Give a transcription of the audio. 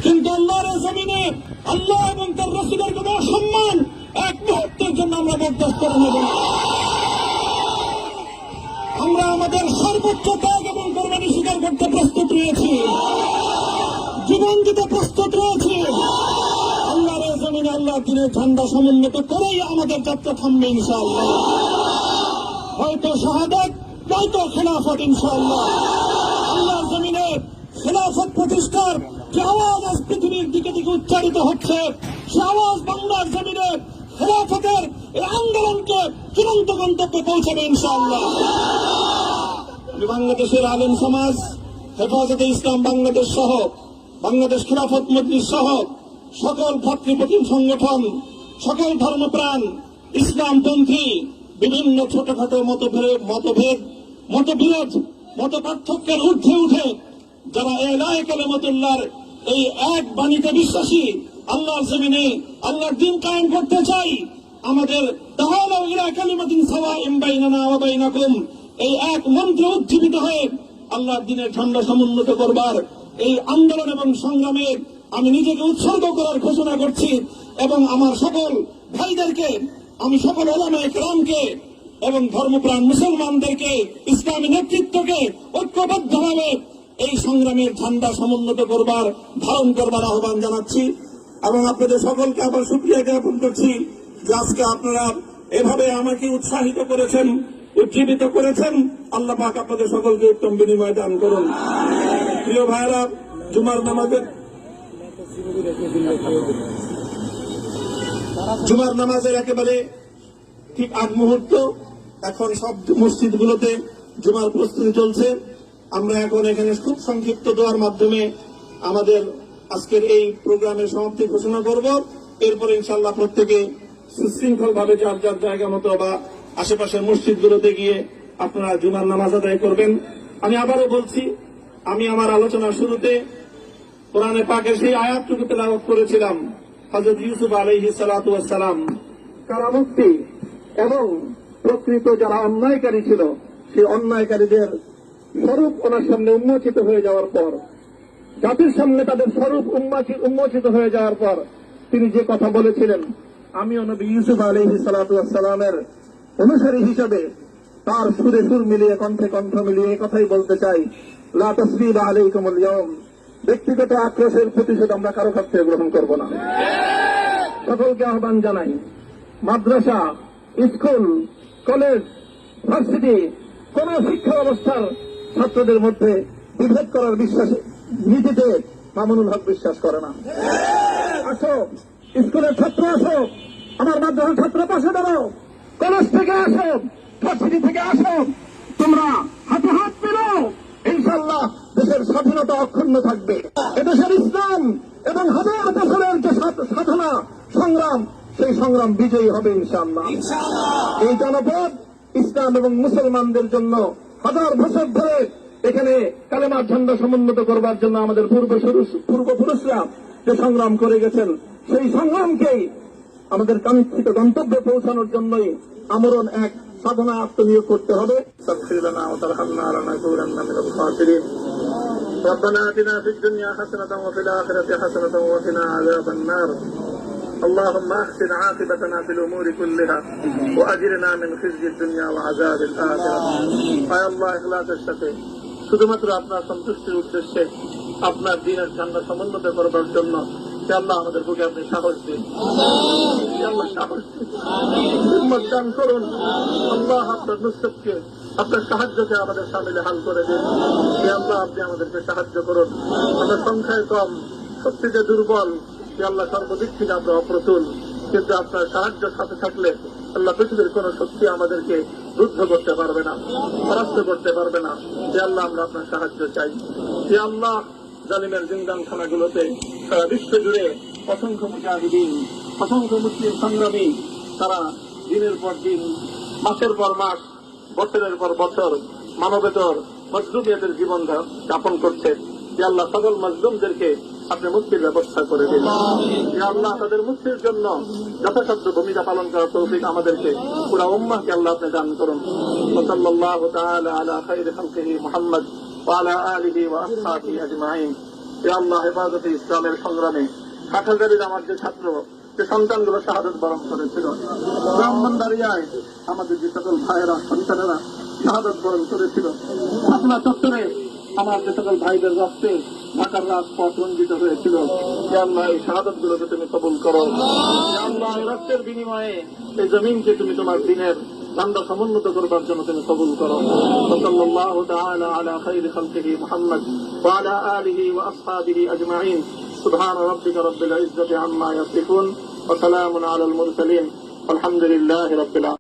কিন্তু আল্লাহর জমিনে আল্লাহ এবং তার রাসূলের কোনো সম্মান এক মুহূর্তের জন্য আমরা বরদাস্ত করে নেব না। আমরা আমাদের সর্বোচ্চ ত্যাগ এবং কোরবানি স্বীকার করতে প্রস্তুত রয়েছি, জীবন দিতে প্রস্তুত রয়েছি। আল্লাহর জমিনে আল্লাহ দিনের ঝান্ডা সমুন্নত করেই আমাদের যাত্রা থামবে ইনশাআল্লাহ। হয়তো শাহাদাত, নয়তো খেলাফত ইনশাআল্লাহ। আল্লাহর জমিনে খেলাফত প্রতিষ্ঠার যে আওয়াজ আজ পৃথিবীর দিকে দিকে উচ্চারিত হচ্ছে, সে আওয়াজ বাংলার জমিনে খেলাফতের এই আন্দোলনকে চূড়ান্ত গন্তব্যে পৌঁছাবে ইনশাআল্লাহ। বাংলাদেশের আলেম সমাজ, হেফাজতে ইসলাম বাংলাদেশ সহ বাংলাদেশ খেলাফত মজলিস সহ সকল ভাতৃপ্রতিম সংগঠন, সকল ধর্মপ্রাণ, ইসলামপন্থী বিভিন্ন ছোটখাটো মতবিরোধ, মত পার্থক্যের ঊর্ধ্বে উঠে যারা এলায়ে কালিমাতুল্লাহর এই এক বাণীতে বিশ্বাসী, আল্লাহর জমিনে আল্লাহর দ্বীন কায়েম করতে চাই, আমাদের তাআলা ইলা কালিমাতিন সাওয়াইন বাইনানা ওয়া বাইনাকুম এই এক মন্ত্র উজ্জীবিত হয়ে আল্লাহর দ্বীনের ঝান্ডা সমুন্নত করবার এই আন্দোলন এবং সংগ্রামে আমি নিজেকে উৎসর্গ করার ঘোষণা করছি। এবং আমার সকল ভাইদেরকে, আমি সকল উলামায়ে কেরামকে এবং ধর্মপ্রাণ মুসলমানদেরকে, ইসলামী নেতৃত্বকে ঐক্যবদ্ধভাবে এই সংগ্রামের ঝান্ডা সমুন্নত করবার, ধারণ করবার আহ্বান জানাচ্ছি। এবং আপনাদের সকলকে আবার শুকরিয়া জ্ঞাপন করছি যে আজকে আপনারা এভাবে আমাকে উৎসাহিত করেছেন, উজ্জীবিত করেছেন। আল্লাহ পাক আপনাদের সকলকে উত্তম বিনিময় দান করুন। প্রিয় ভাইরা, জুমার নামাজের একেবারে ঠিক আগ মুহূর্ত, এখন সব মসজিদগুলোতে জুমার প্রস্তুতি চলছে। আমরা এখন এখানে খুব সংক্ষিপ্ত দোয়ার মাধ্যমে আমাদের আজকের এই প্রোগ্রামের সমাপ্তি ঘোষণা করব। এরপরে ইনশাআল্লাহ প্রত্যেকে সুশৃঙ্খল ভাবে যার যার জায়গা মতো বা আশেপাশের মসজিদগুলোতে গিয়ে আপনারা জুমার নামাজ আদায় করবেন। আমি আবারও বলছি, আমি আমার আলোচনার শুরুতে কোরআনে পাকের সেই আয়াতটুকু তেলাওয়াত করেছিলাম, হযরত ইউসুফ আলাইহিস সালাতু ওয়াস সালাম কারামুক্তি এবং প্রকৃত যারা অন্যায়কারী ছিল, সেই অন্যায়কারীদের স্বরূপ ওনার সামনে উন্মোচিত হয়ে যাওয়ার পর, জাতির সামনে তাদের স্বরূপ উন্মোচিত হয়ে যাওয়ার পর তিনি যে কথা বলেছিলেন, আমিও নবী ইউসুফ আলাইহিস সালাতু ওয়াস সালামের অনুসারী হিসেবে তার সুরে সুর মিলিয়ে, কণ্ঠে কণ্ঠ মিলিয়ে কথাই বলতে চাই, লা তাসরিবা আলাইকুমুল ইয়াওম। ব্যক্তিগত আক্রোশের প্রতিশোধ আমরা কারো কাছ থেকে গ্রহণ করব না। সকলকে আহ্বান জানাই, মাদ্রাসা, স্কুল, কলেজ, ভার্সিটি কোন শিক্ষা ব্যবস্থার ছাত্রদের মধ্যে বিভেদ করার নীতিতে মামুনুল হক বিশ্বাস করে না। আসো, স্কুলের ছাত্র আসো, আমার মাদ্রাসার ছাত্র পাশে দাঁড়াও, কলেজ থেকে আসো, ভার্সিটি থেকে আসো, তোমরা হাতে হাত মিলাও, ইনশাআল্লাহ দেশের স্বাধীনতা অক্ষুণ্ণ থাকবে। এদেশের ইসলাম এবং হাজার বছরের যে সাধনা সংগ্রাম, সেই সংগ্রাম বিজয়ী হবে ইনশাআল্লাহ। এই জনপদ ইসলাম এবং মুসলমানদের জন্য হাজার বছর ধরে এখানে কালেমার ঝান্ডা সমুন্নত করবার জন্য আমাদের পূর্বপুরুষরা যে সংগ্রাম করে গেছেন, সেই সংগ্রামকেই আমাদের কাঙ্ক্ষিত গন্তব্যে পৌঁছানোর জন্যই আমরণ এক সাধনা আত্মনিয়োগ করতে হবে। ربنا آتنا في الدنيا حسنة وفي الآخرة حسنة وقنا عذاب النار اللهم أحسن عاقبتنا في الأمور كلها وأجرنا من خزي الدنيا وعذاب الآخرة আয় আল্লাহ, ইখলাসের সাথে শুধুমাত্র আপনার সন্তুষ্টির উদ্দেশ্যে আপনার দ্বীনের ঝান্ডা সমুন্নত করবার জন্য আল্লাহ আমাদের বুকে আপনি সাহস দিন, আল্লাহ সাহস দিন, হিম্মত দান করুন। আল্লাহ আপনার নুসরতকে, আপনার সাহায্যকে আমাদের সামিলে হাল করে দিন। আল্লাহ আপনি আমাদেরকে সাহায্য করুন। আমরা সংখ্যায় কম, শক্তিতে দুর্বল, আল্লাহ সর্বদিক থেকে আমরা অপ্রতুল, কিন্তু আপনার সাহায্য সাথে থাকলে আল্লাহ পৃথিবীর কোন শক্তি আমাদেরকে রুদ্ধ করতে পারবে না, পরাস্ত করতে পারবে না। আল্লাহ আমরা আপনার সাহায্য চাই। আল্লাহ জালিমের জিন্দানখানাগুলোতে সারা বিশ্ব জুড়ে অসংখ্য মুজাহিদিন, অসংখ্য মুসলিম সংগ্রামী, তারা দিনের পর দিন, মাসের পর মাস, বছরের পর বছর মানবেতর মজলুমিয়াতের জীবন যাপন করছে। আল্লাহ সকল মজলুমদেরকে আপনি মুক্তির ব্যবস্থা করে দিন। আল্লাহ তাদের মুক্তির জন্য যথাসাধ্য ভূমিকা পালন করার তৌফিক আমাদেরকে, পুরা উম্মাহকে আল্লাহ আপনি দান করুন। সাল্লাল্লাহু তাআলা আলা খায়রি খালকিহি মুহাম্মদ ওয়া আলা আলিহি ওয়া আসহাবিহি আজমাইন। হে আল্লাহ, হেফাজতে ইসলামের সংগ্রামে কাঠাগাড়ির আমার যে ছাত্র, যে সন্তানগুলো শাহাদত বরণ করেছিল, ব্রাহ্মণবাড়িয়ায় আমাদের যে সকল ভাইয়েরা, সন্তানেরা শাহাদত বরণ করেছিল, শাপলা চত্বরে আমার যে সকল ভাইদের রক্তে ঢাকার রাজপথ রঞ্জিত হয়েছিল, হে আল্লাহ, এই শাহাদত গুলোকে তুমি কবুল করো। হে আল্লাহ, এই রক্তের বিনিময়ে এই জমিনকে তুমি তোমার দিনের ধান্দা সমুন্নত করবার জন্য তুমি কবুল করো। সাল্লাল্লাহু তাআলা আলা খাইরি খালকিহি মুহাম্মদ ওয়া আলা আলিহি ওয়া আসহাবিহি আজমাইন। সুবহান রাব্বিকা রাব্বিল ইজ্জাতি আম্মা ইয়াসিফুন ওয়া সালামুন আলাল মুরসালিন। আলহামদুলিল্লাহি রাব্বিল আলামিন।